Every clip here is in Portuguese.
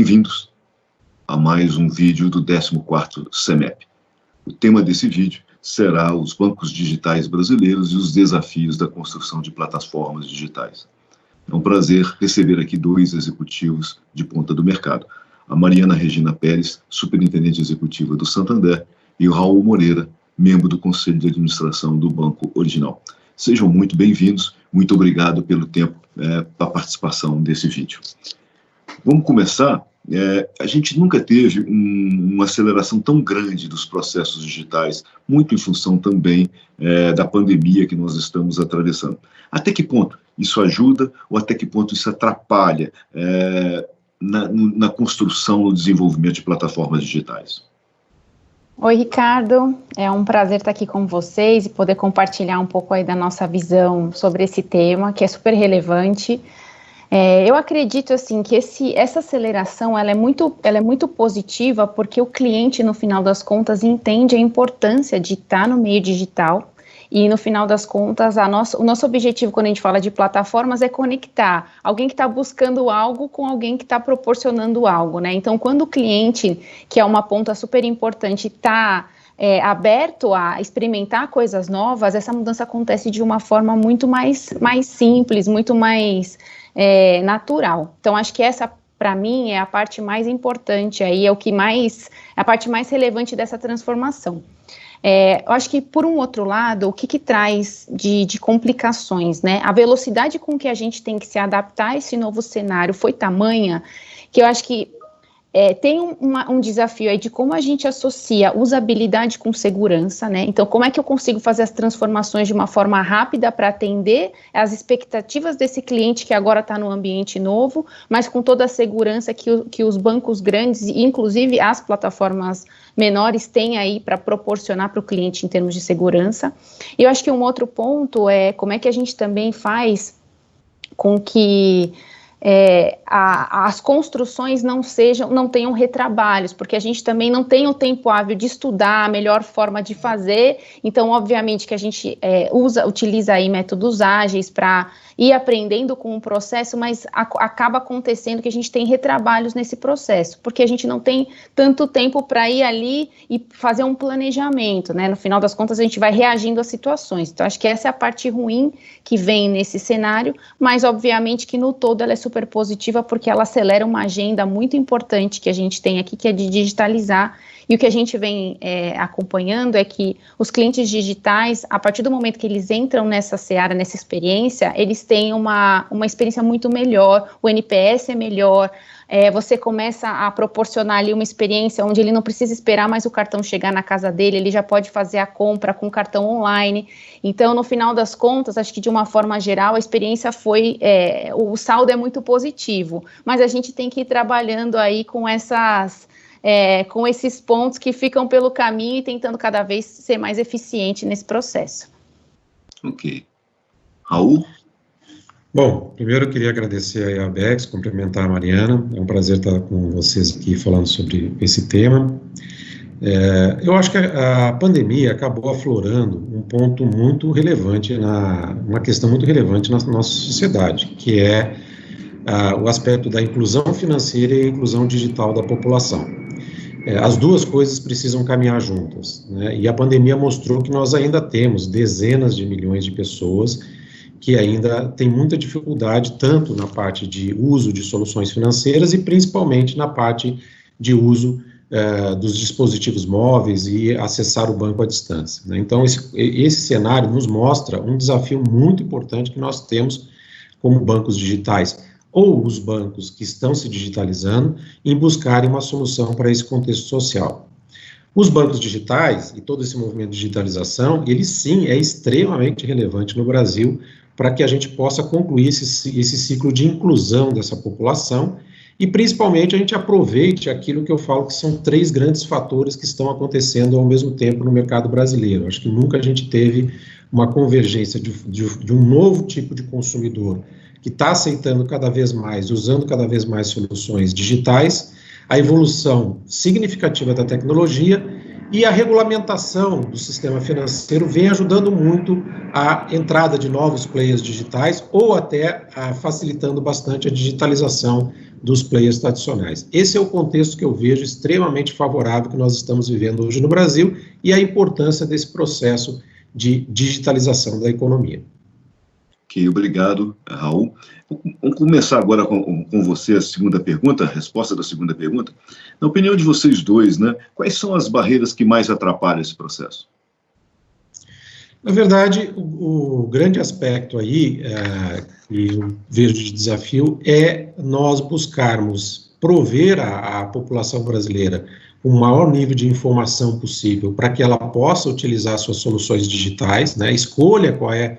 Bem-vindos a mais um vídeo do 14º CEMEP. O tema desse vídeo será os bancos digitais brasileiros e os desafios da construção de plataformas digitais. É um prazer receber aqui dois executivos de ponta do mercado, a Mariana Regina Pérez, superintendente executiva do Santander, e o Raul Moreira, membro do Conselho de Administração do Banco Original. Sejam muito bem-vindos, muito obrigado pelo tempo para a participação desse vídeo. Vamos começar. A gente nunca teve uma aceleração tão grande dos processos digitais, muito em função também da pandemia que nós estamos atravessando. Até que ponto isso ajuda ou até que ponto isso atrapalha na construção ou desenvolvimento de plataformas digitais? Oi, Ricardo, é um prazer estar aqui com vocês e poder compartilhar um pouco aí da nossa visão sobre esse tema, que é super relevante. Eu acredito assim que essa aceleração ela é muito positiva porque o cliente, no final das contas, entende a importância de estar no meio digital e, no final das contas, o nosso objetivo quando a gente fala de plataformas é conectar alguém que está buscando algo com alguém que está proporcionando algo, né? Então, quando o cliente, que é uma ponta super importante, está aberto a experimentar coisas novas, essa mudança acontece de uma forma muito mais simples, muito mais natural. Então, acho que essa, para mim, é a parte mais importante, aí a parte mais relevante dessa transformação. Eu acho que, por um outro lado, o que traz de complicações, né? A velocidade com que a gente tem que se adaptar a esse novo cenário foi tamanha que eu acho que tem um desafio aí de como a gente associa usabilidade com segurança, né? Então, como é que eu consigo fazer as transformações de uma forma rápida para atender às expectativas desse cliente que agora está no ambiente novo, mas com toda a segurança que os bancos grandes, e inclusive as plataformas menores, têm aí para proporcionar para o cliente em termos de segurança. E eu acho que um outro ponto é como é que a gente também faz com que as construções não tenham retrabalhos, porque a gente também não tem o tempo hábil de estudar a melhor forma de fazer, então obviamente que a gente utiliza aí métodos ágeis para ir aprendendo com o processo, mas acaba acontecendo que a gente tem retrabalhos nesse processo, porque a gente não tem tanto tempo para ir ali e fazer um planejamento, né? No final das contas a gente vai reagindo às situações, então acho que essa é a parte ruim que vem nesse cenário, mas obviamente que no todo ela é super positiva porque ela acelera uma agenda muito importante que a gente tem aqui, que é de digitalizar, e o que a gente vem acompanhando é que os clientes digitais, a partir do momento que eles entram nessa seara, nessa experiência, eles têm uma experiência muito melhor, o NPS é melhor, você começa a proporcionar ali uma experiência onde ele não precisa esperar mais o cartão chegar na casa dele, ele já pode fazer a compra com cartão online. Então, no final das contas, acho que de uma forma geral, a experiência o saldo é muito positivo, mas a gente tem que ir trabalhando aí com esses pontos que ficam pelo caminho e tentando cada vez ser mais eficiente nesse processo. Ok. Raul? Bom, primeiro eu queria agradecer a Abex, cumprimentar a Mariana, é um prazer estar com vocês aqui falando sobre esse tema. Eu acho que a pandemia acabou aflorando um ponto muito relevante, uma questão muito relevante na nossa sociedade, que é o aspecto da inclusão financeira e a inclusão digital da população. As duas coisas precisam caminhar juntas, né? E a pandemia mostrou que nós ainda temos dezenas de milhões de pessoas que ainda têm muita dificuldade, tanto na parte de uso de soluções financeiras e principalmente na parte de uso dos dispositivos móveis e acessar o banco à distância, né? Então, esse cenário nos mostra um desafio muito importante que nós temos como bancos digitais, ou os bancos que estão se digitalizando, em buscarem uma solução para esse contexto social. Os bancos digitais e todo esse movimento de digitalização, ele sim é extremamente relevante no Brasil para que a gente possa concluir esse ciclo de inclusão dessa população e, principalmente, a gente aproveite aquilo que eu falo que são três grandes fatores que estão acontecendo ao mesmo tempo no mercado brasileiro. Acho que nunca a gente teve uma convergência de um novo tipo de consumidor que está aceitando cada vez mais, usando cada vez mais soluções digitais, a evolução significativa da tecnologia e a regulamentação do sistema financeiro vem ajudando muito a entrada de novos players digitais ou até facilitando bastante a digitalização dos players tradicionais. Esse é o contexto que eu vejo extremamente favorável que nós estamos vivendo hoje no Brasil e a importância desse processo de digitalização da economia. Ok, obrigado, Raul. Vamos começar agora com você a segunda pergunta, a resposta da segunda pergunta. Na opinião de vocês dois, né, quais são as barreiras que mais atrapalham esse processo? Na verdade, o grande aspecto aí que eu vejo de desafio é nós buscarmos prover à população brasileira o maior nível de informação possível para que ela possa utilizar suas soluções digitais, né, escolha qual é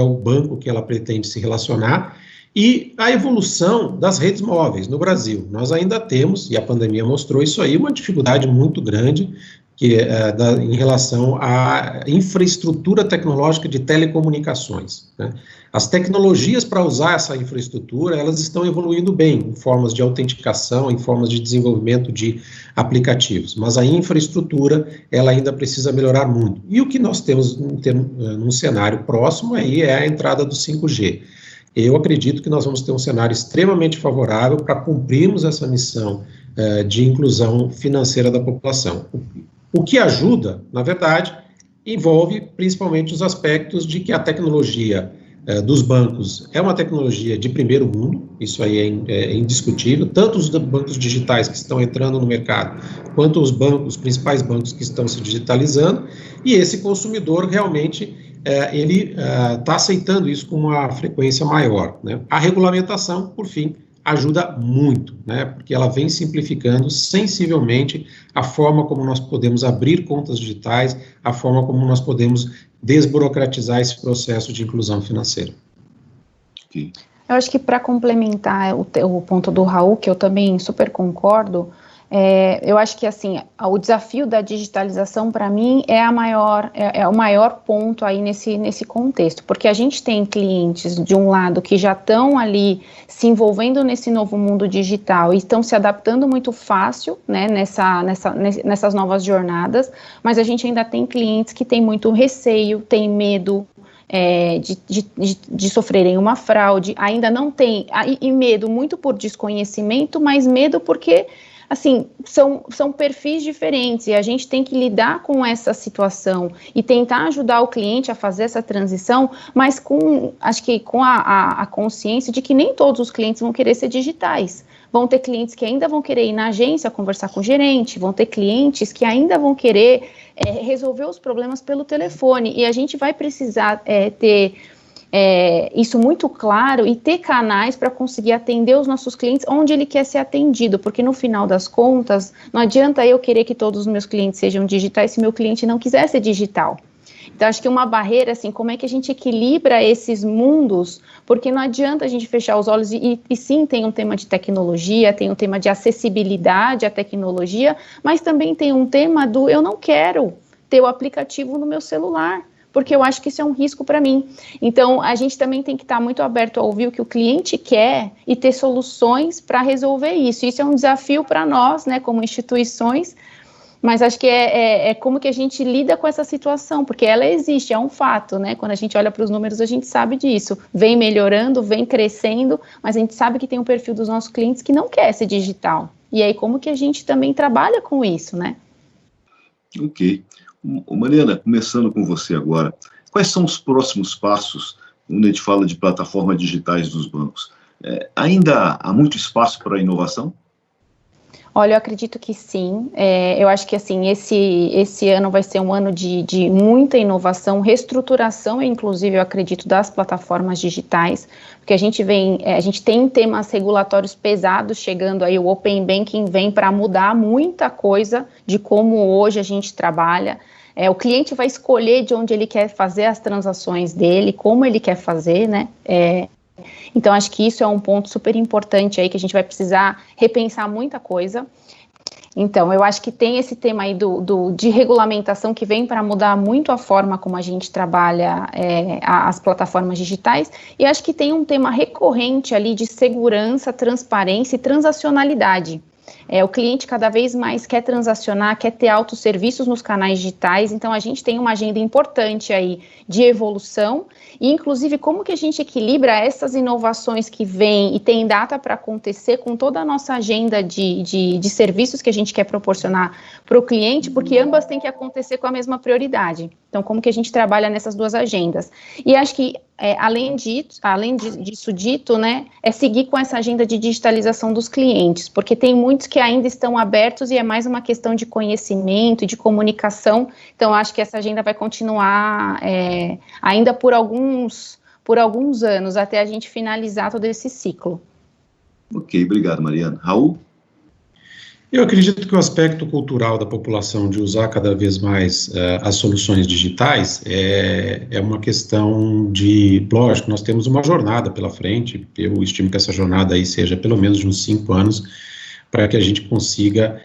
o banco que ela pretende se relacionar, e a evolução das redes móveis no Brasil. Nós ainda temos, e a pandemia mostrou isso aí, uma dificuldade muito grande em relação à infraestrutura tecnológica de telecomunicações, né? As tecnologias para usar essa infraestrutura, elas estão evoluindo bem, em formas de autenticação, em formas de desenvolvimento de aplicativos, mas a infraestrutura, ela ainda precisa melhorar muito. E o que nós temos num cenário próximo aí é a entrada do 5G. Eu acredito que nós vamos ter um cenário extremamente favorável para cumprirmos essa missão de inclusão financeira da população. O que ajuda, na verdade, envolve principalmente os aspectos de que a tecnologia dos bancos é uma tecnologia de primeiro mundo, isso aí é indiscutível, tanto os bancos digitais que estão entrando no mercado, quanto os principais bancos que estão se digitalizando, e esse consumidor realmente ele está aceitando isso com uma frequência maior, né? A regulamentação, por fim, ajuda muito, né, porque ela vem simplificando sensivelmente a forma como nós podemos abrir contas digitais, a forma como nós podemos desburocratizar esse processo de inclusão financeira. Okay. Eu acho que para complementar o ponto do Raul, que eu também super concordo, eu acho que assim, o desafio da digitalização para mim é o maior ponto aí nesse contexto, porque a gente tem clientes de um lado que já estão ali se envolvendo nesse novo mundo digital e estão se adaptando muito fácil, né, nessas novas jornadas, mas a gente ainda tem clientes que têm muito receio, têm medo de sofrerem uma fraude, ainda não tem, e medo muito por desconhecimento, mas medo porque assim, são perfis diferentes e a gente tem que lidar com essa situação e tentar ajudar o cliente a fazer essa transição, mas acho que com a consciência de que nem todos os clientes vão querer ser digitais. Vão ter clientes que ainda vão querer ir na agência conversar com o gerente, vão ter clientes que ainda vão querer resolver os problemas pelo telefone, e a gente vai precisar ter isso muito claro e ter canais para conseguir atender os nossos clientes onde ele quer ser atendido, porque no final das contas, não adianta eu querer que todos os meus clientes sejam digitais se meu cliente não quiser ser digital. Então, acho que uma barreira, assim, como é que a gente equilibra esses mundos, porque não adianta a gente fechar os olhos e sim, tem um tema de tecnologia, tem um tema de acessibilidade à tecnologia, mas também tem um tema do eu não quero ter o aplicativo no meu celular, porque eu acho que isso é um risco para mim. Então, a gente também tem que estar muito aberto a ouvir o que o cliente quer e ter soluções para resolver isso. Isso é um desafio para nós, né, como instituições, mas acho que é como que a gente lida com essa situação, porque ela existe, é um fato, né? Quando a gente olha para os números, a gente sabe disso. Vem melhorando, vem crescendo, mas a gente sabe que tem um perfil dos nossos clientes que não quer ser digital. E aí, como que a gente também trabalha com isso, né? Ok. Mariana, começando com você agora, quais são os próximos passos quando a gente fala de plataformas digitais dos bancos? Ainda há muito espaço para inovação? Olha, eu acredito que sim. Eu acho que assim, esse ano vai ser um ano de muita inovação, reestruturação, inclusive, eu acredito, das plataformas digitais, porque a gente tem temas regulatórios pesados chegando aí, o Open Banking vem para mudar muita coisa de como hoje a gente trabalha. O cliente vai escolher de onde ele quer fazer as transações dele, como ele quer fazer, né? Então, acho que isso é um ponto super importante aí, que a gente vai precisar repensar muita coisa. Então, eu acho que tem esse tema aí de regulamentação que vem para mudar muito a forma como a gente trabalha as plataformas digitais, e acho que tem um tema recorrente ali de segurança, transparência e transacionalidade. O cliente cada vez mais quer transacionar, quer ter autosserviços nos canais digitais, então a gente tem uma agenda importante aí de evolução, e inclusive como que a gente equilibra essas inovações que vêm e tem data para acontecer com toda a nossa agenda de serviços que a gente quer proporcionar para o cliente, porque ambas têm que acontecer com a mesma prioridade. Então, como que a gente trabalha nessas duas agendas? E acho que, além disso dito, né, é seguir com essa agenda de digitalização dos clientes, porque tem muitos que ainda estão abertos e é mais uma questão de conhecimento e de comunicação. Então, acho que essa agenda vai continuar ainda por alguns anos, até a gente finalizar todo esse ciclo. Ok, obrigado, Mariana. Raul? Eu acredito que o aspecto cultural da população de usar cada vez mais as soluções digitais é uma questão de, lógico, nós temos uma jornada pela frente, eu estimo que essa jornada aí seja pelo menos de uns 5 anos, para que a gente consiga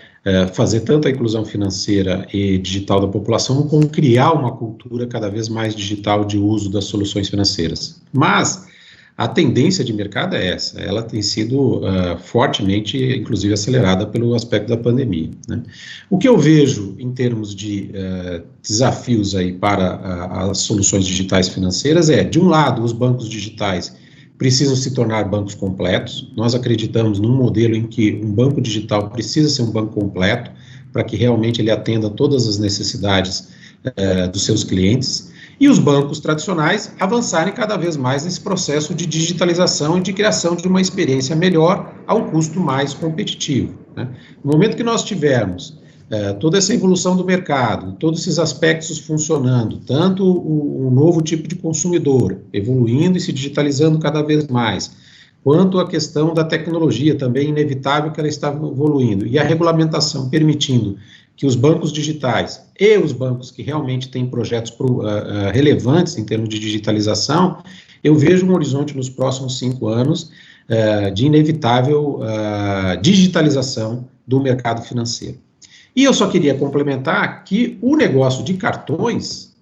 fazer tanto a inclusão financeira e digital da população, como criar uma cultura cada vez mais digital de uso das soluções financeiras. Mas a tendência de mercado é essa, ela tem sido fortemente, inclusive, acelerada pelo aspecto da pandemia, né? O que eu vejo em termos de desafios aí para as soluções digitais financeiras de um lado, os bancos digitais precisam se tornar bancos completos. Nós acreditamos num modelo em que um banco digital precisa ser um banco completo, para que realmente ele atenda todas as necessidades dos seus clientes. E os bancos tradicionais avançarem cada vez mais nesse processo de digitalização e de criação de uma experiência melhor a um custo mais competitivo, né? No momento que nós tivermos toda essa evolução do mercado, todos esses aspectos funcionando, tanto o novo tipo de consumidor evoluindo e se digitalizando cada vez mais, quanto a questão da tecnologia também inevitável que ela está evoluindo, e a regulamentação permitindo que os bancos digitais e os bancos que realmente têm projetos relevantes em termos de digitalização, eu vejo um horizonte nos próximos 5 anos de inevitável digitalização do mercado financeiro. E eu só queria complementar que o negócio de cartões,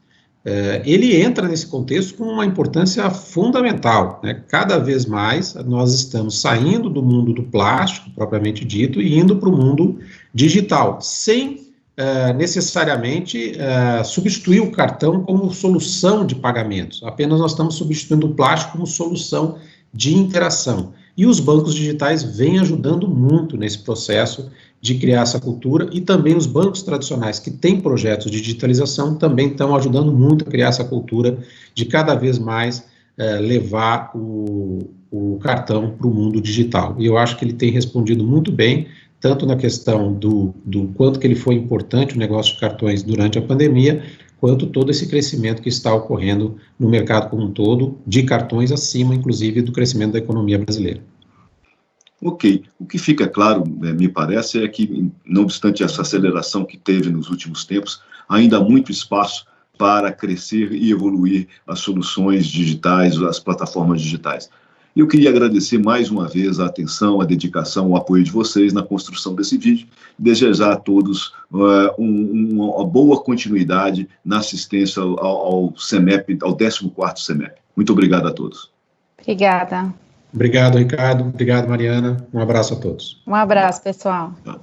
ele entra nesse contexto com uma importância fundamental, né? Cada vez mais nós estamos saindo do mundo do plástico, propriamente dito, e indo para o mundo digital, sem necessariamente substituir o cartão como solução de pagamentos, apenas nós estamos substituindo o plástico como solução de interação. E os bancos digitais vêm ajudando muito nesse processo de criar essa cultura, e também os bancos tradicionais que têm projetos de digitalização também estão ajudando muito a criar essa cultura de cada vez mais levar o cartão para o mundo digital. E eu acho que ele tem respondido muito bem, tanto na questão do quanto que ele foi importante o negócio de cartões durante a pandemia, quanto todo esse crescimento que está ocorrendo no mercado como um todo, de cartões acima, inclusive, do crescimento da economia brasileira. Ok. O que fica claro, me parece, é que, não obstante essa aceleração que teve nos últimos tempos, ainda há muito espaço para crescer e evoluir as soluções digitais, as plataformas digitais. Eu queria agradecer mais uma vez a atenção, a dedicação, o apoio de vocês na construção desse vídeo, e desejar a todos uma boa continuidade na assistência ao CEMEP, ao 14º CEMEP. Muito obrigado a todos. Obrigada. Obrigado, Ricardo. Obrigado, Mariana. Um abraço a todos. Um abraço, pessoal. Tá.